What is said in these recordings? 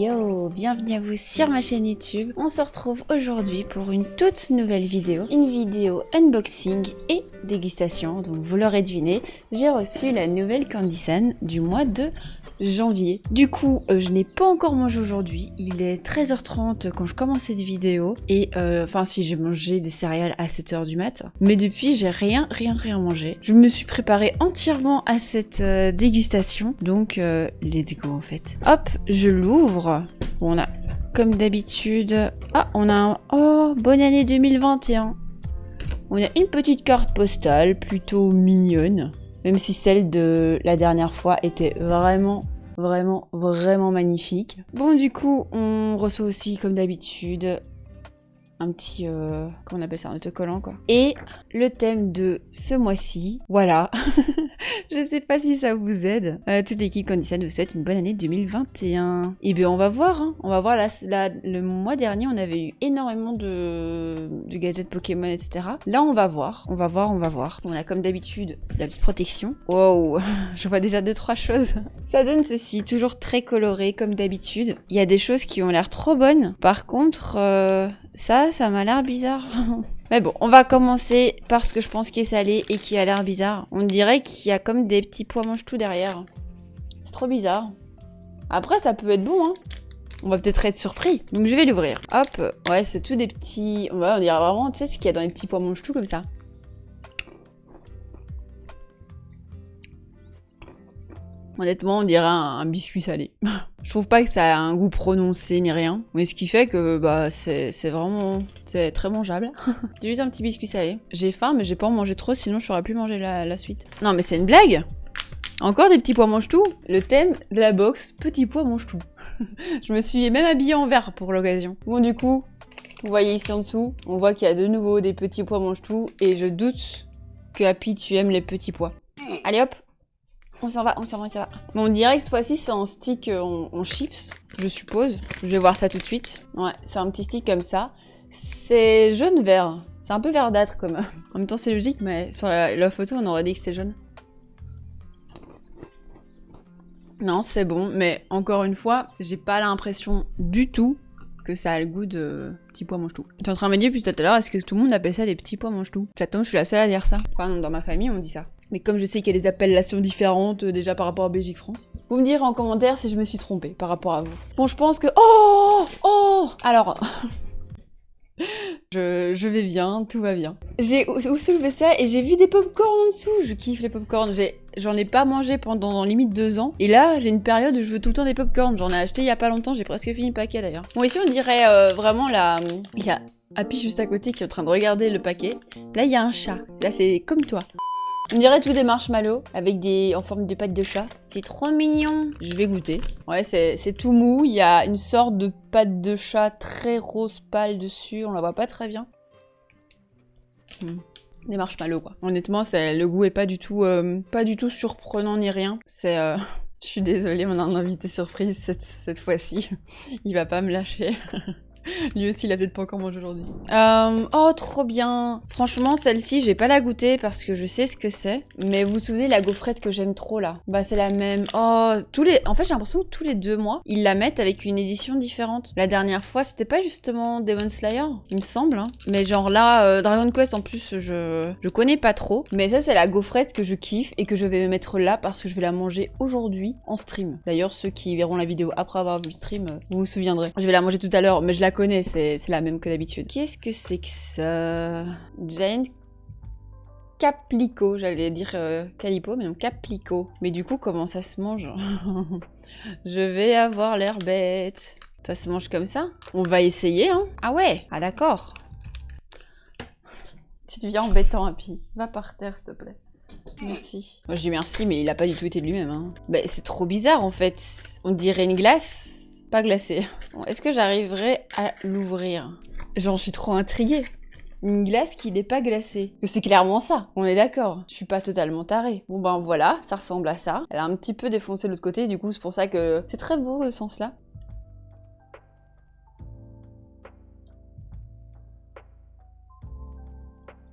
Yo, bienvenue à vous sur ma chaîne YouTube. On se retrouve aujourd'hui pour une toute nouvelle vidéo. Une vidéo unboxing et dégustation. Donc vous l'aurez deviné, j'ai reçu la nouvelle Candy San du mois de janvier. Du coup, je n'ai pas encore mangé aujourd'hui. Il est 13h30 quand je commence cette vidéo. Et enfin si, j'ai mangé des céréales à 7h du mat. Mais depuis, j'ai rien mangé. Je me suis préparée entièrement à cette dégustation. Donc, let's go en fait. Hop, je l'ouvre. Bon, on a, comme d'habitude... Ah, on a un... Oh, bonne année 2021. On a une petite carte postale plutôt mignonne. Même si celle de la dernière fois était vraiment magnifique. Bon, du coup, on reçoit aussi, comme d'habitude, un petit... comment on appelle ça? Un autocollant, quoi. Et le thème de ce mois-ci, voilà. Je sais pas si ça vous aide. Toute l'équipe Candy San vous souhaite une bonne année 2021. Et bien, on va voir. Hein. On va voir. Le mois dernier, on avait eu énormément de gadgets Pokémon, etc. Là, on va voir. On va voir. On a comme d'habitude la petite protection. Wow, je vois déjà 2-3 choses. Ça donne ceci, toujours très coloré, comme d'habitude. Il y a des choses qui ont l'air trop bonnes. Par contre, ça m'a l'air bizarre. Mais bon, on va commencer par ce que je pense qui est salé et qui a l'air bizarre. On dirait qu'il y a comme des petits pois mange-tout derrière. C'est trop bizarre. Après, ça peut être bon, hein. On va peut-être être surpris. Donc, je vais l'ouvrir. Hop. Ouais, c'est tout des petits... Ouais, on dirait vraiment, tu sais, ce qu'il y a dans les petits pois mange-tout comme ça. Honnêtement, on dirait un biscuit salé. Je trouve pas que ça a un goût prononcé ni rien. Mais ce qui fait que bah c'est vraiment... C'est très mangeable. C'est juste un petit biscuit salé. J'ai faim mais j'ai pas en mangé trop sinon je saurais plus manger la suite. Non mais c'est une blague. Encore des petits pois mange-tout. Le thème de la box, petits pois mange-tout. Je me suis même habillée en vert pour l'occasion. Bon du coup, vous voyez ici en dessous, on voit qu'il y a de nouveau des petits pois mange-tout. Et je doute que Happy tu aimes les petits pois. Allez hop. On s'en va. Bon, on dirait que cette fois-ci, c'est en stick en chips, je suppose. Je vais voir ça tout de suite. Ouais, c'est un petit stick comme ça. C'est jaune-vert. C'est un peu verdâtre comme... En même temps, c'est logique, mais sur la photo, on aurait dit que c'était jaune. Non, c'est bon, mais encore une fois, j'ai pas l'impression du tout que ça a le goût de petits pois mange-tout. J'étais en train de me dire depuis tout à l'heure, est-ce que tout le monde appelle ça des petits pois mange-tout? Ça tombe, je suis la seule à dire ça. Enfin, non, dans ma famille, on dit ça. Mais comme je sais qu'il y a des appellations différentes déjà par rapport à Belgique-France, vous me direz en commentaire si je me suis trompée par rapport à vous. Bon, je pense que... Oh alors... je vais bien, tout va bien. J'ai soulevé ça et j'ai vu des pop-corn en dessous. Je kiffe les pop-corn. J'en ai pas mangé pendant limite 2 ans. Et là, j'ai une période où je veux tout le temps des pop-corn. J'en ai acheté il y a pas longtemps. J'ai presque fini le paquet d'ailleurs. Bon, ici on dirait vraiment la... Il y a Happy juste à côté qui est en train de regarder le paquet. Là, il y a un chat. Là, c'est comme toi. On dirait tous des marshmallows avec en forme de pâte de chat. C'est trop mignon. Je vais goûter. Ouais, c'est tout mou. Il y a une sorte de pâte de chat très rose pâle dessus. On la voit pas très bien. Des marshmallows, quoi. Honnêtement, le goût est pas du tout surprenant ni rien. C'est... Je suis désolée, on a un invité surprise cette fois-ci. Il va pas me lâcher. Lui aussi, il a peut-être pas encore mangé aujourd'hui. Oh, trop bien. Franchement, celle-ci, j'ai pas la goûter parce que je sais ce que c'est. Mais vous vous souvenez, la gaufrette que j'aime trop, là? Bah, c'est la même. Oh, en fait, j'ai l'impression que tous les 2 mois, ils la mettent avec une édition différente. La dernière fois, c'était pas justement Demon Slayer, il me semble. Hein. Mais genre là, Dragon Quest, en plus, je connais pas trop. Mais ça, c'est la gaufrette que je kiffe et que je vais mettre là parce que je vais la manger aujourd'hui en stream. D'ailleurs, ceux qui verront la vidéo après avoir vu le stream, vous vous souviendrez. Je vais la manger tout à l'heure, mais je la connais, c'est la même que d'habitude. Qu'est-ce que c'est que ça? Giant Caplico, j'allais dire Calipo, mais non, Caplico. Mais du coup, comment ça se mange? Je vais avoir l'air bête. Ça se mange comme ça? On va essayer, hein? Ah ouais? Ah d'accord. Tu deviens embêtant, Happy. Va par terre, s'il te plaît. Merci. Moi, je dis merci, mais il a pas du tout été de lui-même. Hein. Bah, c'est trop bizarre, en fait. On dirait une glace... pas glacée. Bon, est-ce que j'arriverai à l'ouvrir? J'en suis trop intriguée. Une glace qui n'est pas glacée. C'est clairement ça, on est d'accord. Je suis pas totalement tarée. Bon ben voilà, ça ressemble à ça. Elle a un petit peu défoncé de l'autre côté, du coup c'est pour ça que... C'est très beau ce sens-là.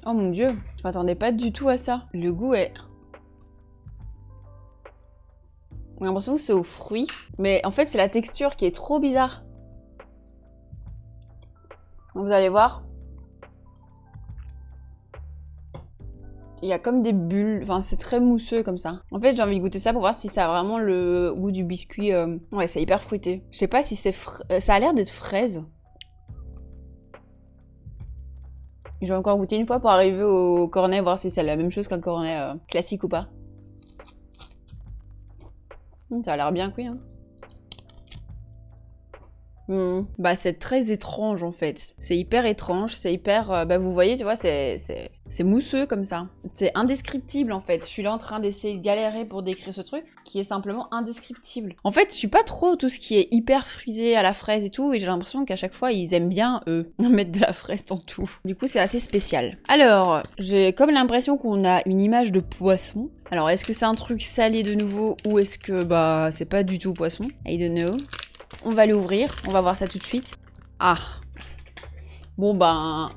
Oh mon dieu, je m'attendais pas du tout à ça. Le goût est... J'ai l'impression que c'est aux fruits. Mais en fait, c'est la texture qui est trop bizarre. Vous allez voir. Il y a comme des bulles. Enfin, c'est très mousseux comme ça. En fait, j'ai envie de goûter ça pour voir si ça a vraiment le goût du biscuit. Ouais, c'est hyper fruité. Je sais pas si c'est... Ça a l'air d'être fraise. Je vais encore goûter une fois pour arriver au cornet, voir si c'est la même chose qu'un cornet classique ou pas. Ça a l'air bien cuit, hein. Bah c'est très étrange en fait. C'est hyper étrange, c'est hyper... bah vous voyez, tu vois, c'est mousseux comme ça. C'est indescriptible en fait. Je suis là en train d'essayer de galérer pour décrire ce truc qui est simplement indescriptible. En fait, je suis pas trop tout ce qui est hyper fruité à la fraise et tout, et j'ai l'impression qu'à chaque fois, ils aiment bien, eux, mettre de la fraise dans tout. Du coup, c'est assez spécial. Alors, j'ai comme l'impression qu'on a une image de poisson. Alors, est-ce que c'est un truc salé de nouveau, ou est-ce que, bah, c'est pas du tout poisson? I don't know. On va l'ouvrir, on va voir ça tout de suite. Ah. Bon ben...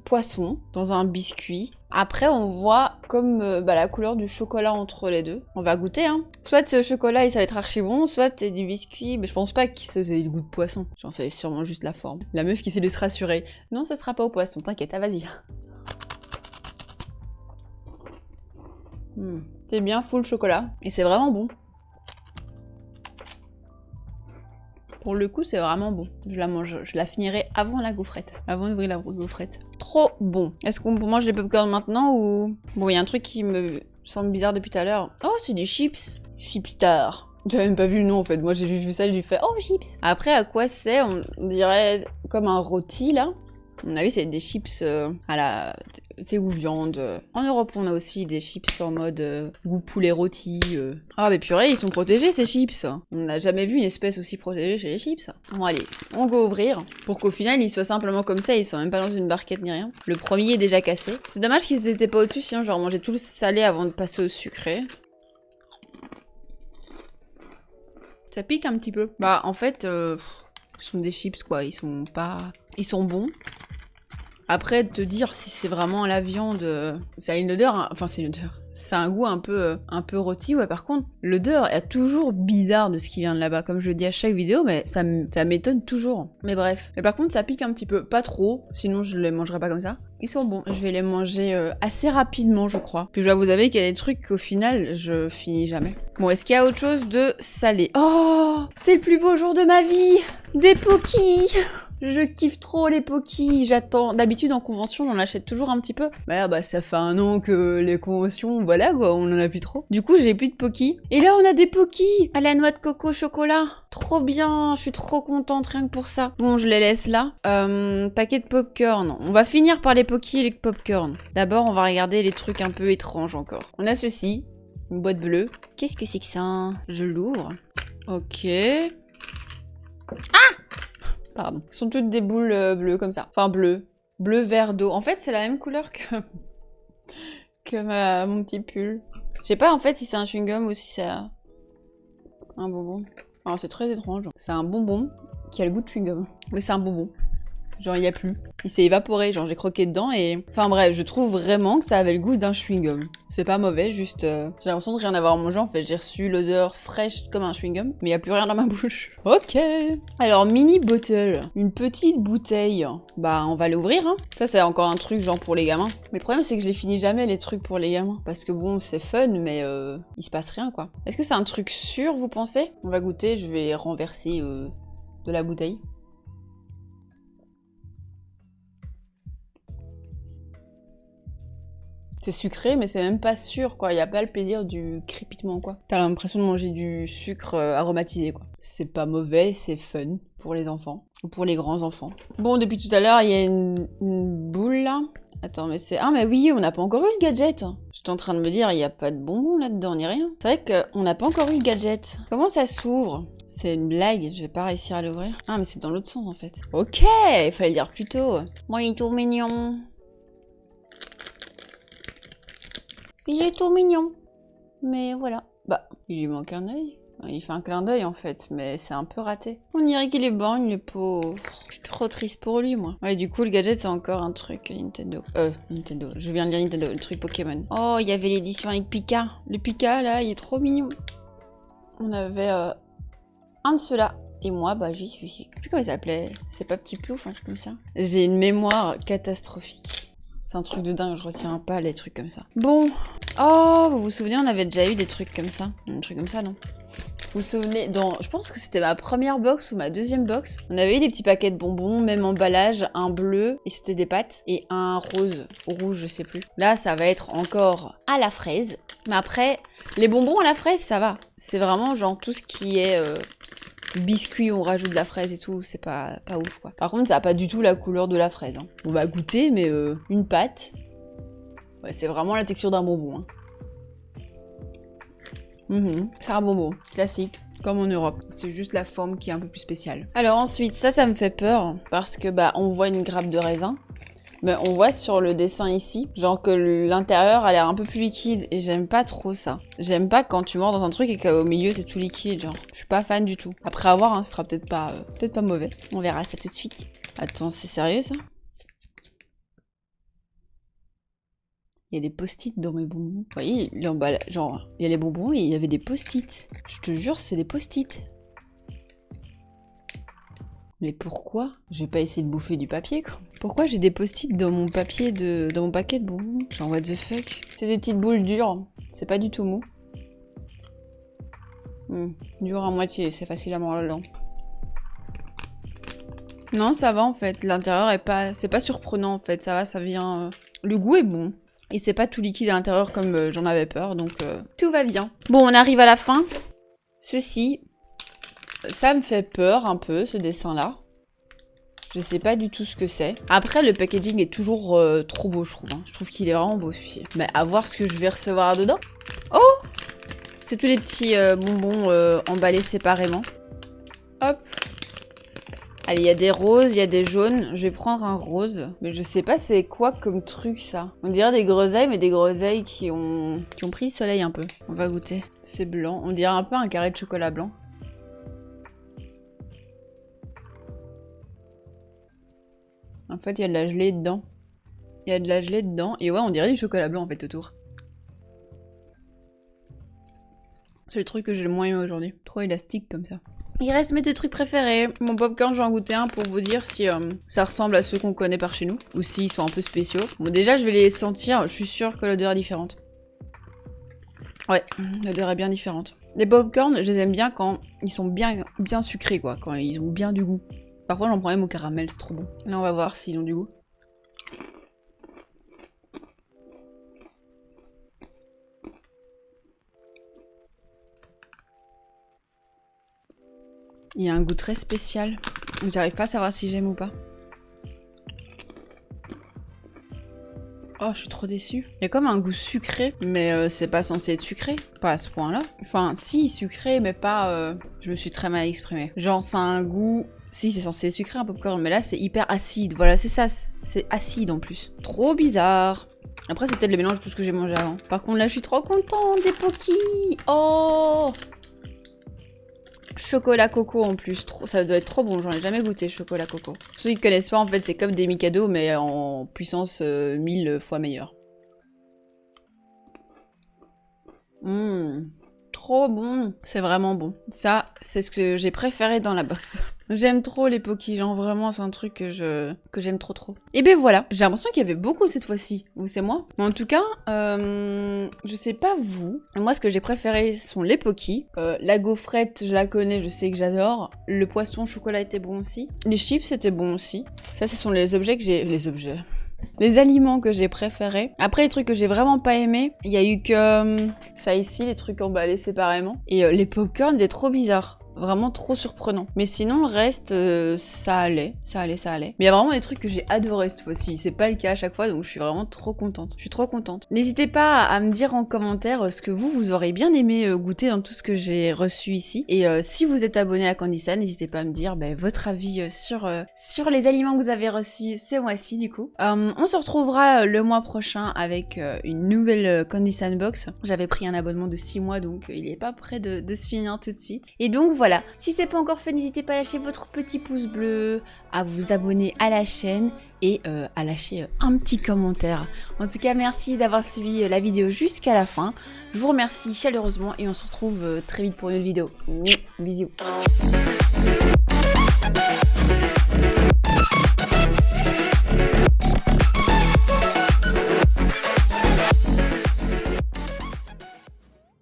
poisson dans un biscuit. Après on voit comme la couleur du chocolat entre les deux. On va goûter hein. Soit c'est au chocolat et ça va être archi bon, soit c'est du biscuit. Mais je pense pas que c'est le goût de poisson. Genre c'est sûrement juste la forme. La meuf qui essaie de se rassurer. Non ça sera pas au poisson, t'inquiète, ah, vas-y. C'est bien full chocolat. Et c'est vraiment bon. Pour le coup, c'est vraiment bon. Je la mange, je la finirai avant la gaufrette. Avant d'ouvrir la gaufrette. Trop bon. Est-ce qu'on mange les popcorn maintenant ou... Bon, il y a un truc qui me semble bizarre depuis tout à l'heure. Oh, c'est des chips. Chipstar. J'avais même pas vu le nom en fait. Moi, j'ai juste vu ça et j'ai fait oh, chips. Après, à quoi c'est? On dirait comme un rôti là. À mon avis, c'est des chips à la... C'est goût viande. En Europe, on a aussi des chips en mode goût poulet rôti. Ah, mais purée, ils sont protégés, ces chips. On n'a jamais vu une espèce aussi protégée chez les chips. Bon, allez, on va ouvrir. Pour qu'au final, ils soient simplement comme ça. Ils sont même pas dans une barquette ni rien. Le premier est déjà cassé. C'est dommage qu'ils étaient pas au-dessus, sinon j'aurais mangé tout le salé avant de passer au sucré. Ça pique un petit peu. Bah, en fait, ce sont des chips, quoi. Ils sont pas... Ils sont bons. Après, te dire si c'est vraiment la viande... Ça a une odeur... Hein, enfin, c'est une odeur. Ça a un goût un peu rôti. Ouais, par contre, l'odeur est toujours bizarre de ce qui vient de là-bas. Comme je le dis à chaque vidéo, mais ça m'étonne toujours. Mais bref. Mais par contre, ça pique un petit peu. Pas trop. Sinon, je les mangerais pas comme ça. Ils sont bons. Je vais les manger assez rapidement, je crois. Que je dois vous avouer qu'il y a des trucs qu'au final, je finis jamais. Bon, est-ce qu'il y a autre chose de salé? Oh, c'est le plus beau jour de ma vie! Des Pocky! Je kiffe trop les Pocky, j'attends. D'habitude en convention j'en achète toujours un petit peu. Bah ça fait un an que les conventions, voilà quoi, on en a plus trop. Du coup j'ai plus de Pocky. Et là on a des Pocky à la noix de coco chocolat. Trop bien, je suis trop contente rien que pour ça. Bon je les laisse là. Paquet de popcorn. On va finir par les Pocky et les popcorn. D'abord on va regarder les trucs un peu étranges encore. On a ceci, une boîte bleue. Qu'est-ce que c'est que ça? Je l'ouvre. Ok. Ah! Pardon. Ce sont toutes des boules bleues comme ça. Enfin bleu. Bleu vert d'eau. En fait c'est la même couleur que mon petit pull. Je sais pas en fait si c'est un chewing-gum ou si c'est un bonbon. Alors c'est très étrange. C'est un bonbon qui a le goût de chewing-gum. Mais c'est un bonbon. Genre il y a plus. Il s'est évaporé, genre j'ai croqué dedans et... Enfin bref, je trouve vraiment que ça avait le goût d'un chewing-gum. C'est pas mauvais, juste... J'ai l'impression de rien avoir mangé en fait. J'ai reçu l'odeur fraîche comme un chewing-gum, mais il y a plus rien dans ma bouche. Ok. Alors mini bottle, une petite bouteille. Bah on va l'ouvrir hein. Ça c'est encore un truc genre pour les gamins. Mais le problème c'est que je les finis jamais les trucs pour les gamins. Parce que bon c'est fun mais il se passe rien quoi. Est-ce que c'est un truc sûr vous pensez? On va goûter, je vais renverser de la bouteille. C'est sucré, mais c'est même pas sûr, quoi. Y a pas le plaisir du crépitement, quoi. T'as l'impression de manger du sucre aromatisé, quoi. C'est pas mauvais, c'est fun pour les enfants. Ou pour les grands enfants. Bon, depuis tout à l'heure, il y a une boule, là. Attends, mais c'est... Ah, mais oui, on n'a pas encore eu le gadget. J'étais en train de me dire, il n'y a pas de bonbons là-dedans, ni rien. C'est vrai qu'on n'a pas encore eu le gadget. Comment ça s'ouvre? C'est une blague, je vais pas réussir à l'ouvrir. Ah, mais c'est dans l'autre sens, en fait. Ok, il fallait le dire plus tôt. Moi, il est tout mignon. Il est tout mignon. Mais voilà. Bah, il lui manque un œil. Il fait un clin d'œil en fait, mais c'est un peu raté. On dirait qu'il est bon, il est pauvre. Je suis trop triste pour lui, moi. Ouais, du coup, le gadget, c'est encore un truc Nintendo. Nintendo. Je viens de dire Nintendo, le truc Pokémon. Oh, il y avait l'édition avec Pika. Le Pika, là, il est trop mignon. on avait un de ceux-là. Et moi, bah j'y suis. Je sais plus comment il s'appelait. C'est pas Petit Plouf, un truc comme ça. J'ai une mémoire catastrophique. C'est un truc de dingue, je retiens pas les trucs comme ça. Bon. Oh, vous vous souvenez, on avait déjà eu des trucs comme ça. Un truc comme ça, non? Vous vous souvenez, je pense que c'était ma première box ou ma deuxième box, on avait eu des petits paquets de bonbons, même emballage, un bleu, et c'était des pâtes, et un rose, ou rouge, je sais plus. Là, ça va être encore à la fraise. Mais après, les bonbons à la fraise, ça va. C'est vraiment genre tout ce qui est biscuit, on rajoute de la fraise et tout, c'est pas ouf quoi. Par contre, ça a pas du tout la couleur de la fraise. Hein. On va goûter, mais une pâte, ouais, c'est vraiment la texture d'un bonbon. Hein. C'est un bonbon, classique, comme en Europe. C'est juste la forme qui est un peu plus spéciale. Alors ensuite, ça me fait peur, parce que bah on voit une grappe de raisin, mais on voit sur le dessin ici, genre que l'intérieur a l'air un peu plus liquide, et j'aime pas trop ça. J'aime pas quand tu mords dans un truc et qu'au milieu c'est tout liquide, genre. Je suis pas fan du tout. Après avoir, hein, ce sera peut-être pas mauvais. On verra ça tout de suite. Attends, c'est sérieux ça? Il y a des post-it dans mes bonbons. Vous voyez, l'emballage, genre, il y a les bonbons et il y avait des post-it. Je te jure, c'est des post-it. Mais pourquoi? Je vais pas essayer de bouffer du papier, quoi. Pourquoi j'ai des post-it dans mon papier dans mon paquet de bonbons? Genre, what the fuck? C'est des petites boules dures. C'est pas du tout mou. Dur à moitié, c'est facile à mordre dedans. Non, ça va en fait. L'intérieur est pas... C'est pas surprenant en fait. Ça va, ça vient... Le goût est bon. Et c'est pas tout liquide à l'intérieur comme j'en avais peur, donc tout va bien. Bon, on arrive à la fin. Ceci, ça me fait peur un peu, ce dessin-là. Je sais pas du tout ce que c'est. Après, le packaging est toujours trop beau, je trouve. Hein. Je trouve qu'il est vraiment beau, celui-ci. Mais à voir ce que je vais recevoir dedans. Oh! C'est tous les petits bonbons emballés séparément. Hop. Allez, il y a des roses, il y a des jaunes. Je vais prendre un rose. Mais je sais pas c'est quoi comme truc, ça. On dirait des groseilles, mais des groseilles qui ont pris le soleil un peu. On va goûter. C'est blanc. On dirait un peu un carré de chocolat blanc. En fait, il y a de la gelée dedans. Il y a de la gelée dedans. Et ouais, on dirait du chocolat blanc, en fait, autour. C'est le truc que j'ai le moins aimé aujourd'hui. Trop élastique, comme ça. Il reste mes deux trucs préférés. Mon popcorn, je vais en goûter un pour vous dire si ça ressemble à ceux qu'on connaît par chez nous. Ou s'ils sont un peu spéciaux. Bon, déjà, je vais les sentir. Je suis sûre que l'odeur est différente. Ouais, l'odeur est bien différente. Les popcorn, je les aime bien quand ils sont bien sucrés, quoi. Quand ils ont bien du goût. Parfois, j'en prends même au caramel, c'est trop bon. Là, on va voir s'ils ont du goût. Il y a un goût très spécial. J'arrive pas à savoir si j'aime ou pas. Oh, je suis trop déçue. Il y a comme un goût sucré, mais c'est pas censé être sucré. Pas à ce point-là. Enfin, si, sucré, mais pas... Je me suis très mal exprimée. Genre, ça a un goût... Si, c'est censé être sucré un popcorn, mais là, c'est hyper acide. Voilà, c'est ça. C'est acide en plus. Trop bizarre. Après, c'est peut-être le mélange de tout ce que j'ai mangé avant. Par contre, là, je suis trop contente des Pocky. Oh! Chocolat coco en plus, ça doit être trop bon, j'en ai jamais goûté chocolat coco. Ceux qui connaissent pas, en fait, c'est comme des Mikado, mais en puissance 1000 fois meilleure. Trop bon. C'est vraiment bon. Ça, c'est ce que j'ai préféré dans la box. J'aime trop les Pocky, genre vraiment c'est un truc que j'aime trop. Et ben voilà, j'ai l'impression qu'il y avait beaucoup cette fois-ci, ou c'est moi. Mais en tout cas, je sais pas vous, moi ce que j'ai préféré sont les Pocky. La gaufrette, je la connais, je sais que j'adore. Le poisson au chocolat était bon aussi. Les chips c'était bon aussi. Ça ce sont les objets que j'ai... Les aliments que j'ai préférés. Après, les trucs que j'ai vraiment pas aimé, il y a eu que ça ici, les trucs emballés séparément. Et les popcorn étaient trop bizarres. Vraiment trop surprenant. Mais sinon, le reste, ça allait. Mais il y a vraiment des trucs que j'ai adoré cette fois-ci. C'est pas le cas à chaque fois, donc je suis vraiment trop contente. Je suis trop contente. N'hésitez pas à me dire en commentaire ce que vous aurez bien aimé goûter dans tout ce que j'ai reçu ici. Et si vous êtes abonné à Candysan, n'hésitez pas à me dire votre avis sur les aliments que vous avez reçus ce mois-ci, du coup. On se retrouvera le mois prochain avec une nouvelle Candysan Box. J'avais pris un abonnement de 6 mois, donc il est pas prêt de se finir tout de suite. Et donc, voilà, si c'est pas encore fait, n'hésitez pas à lâcher votre petit pouce bleu, à vous abonner à la chaîne et à lâcher un petit commentaire. En tout cas, merci d'avoir suivi la vidéo jusqu'à la fin. Je vous remercie chaleureusement et on se retrouve très vite pour une vidéo. Bisous.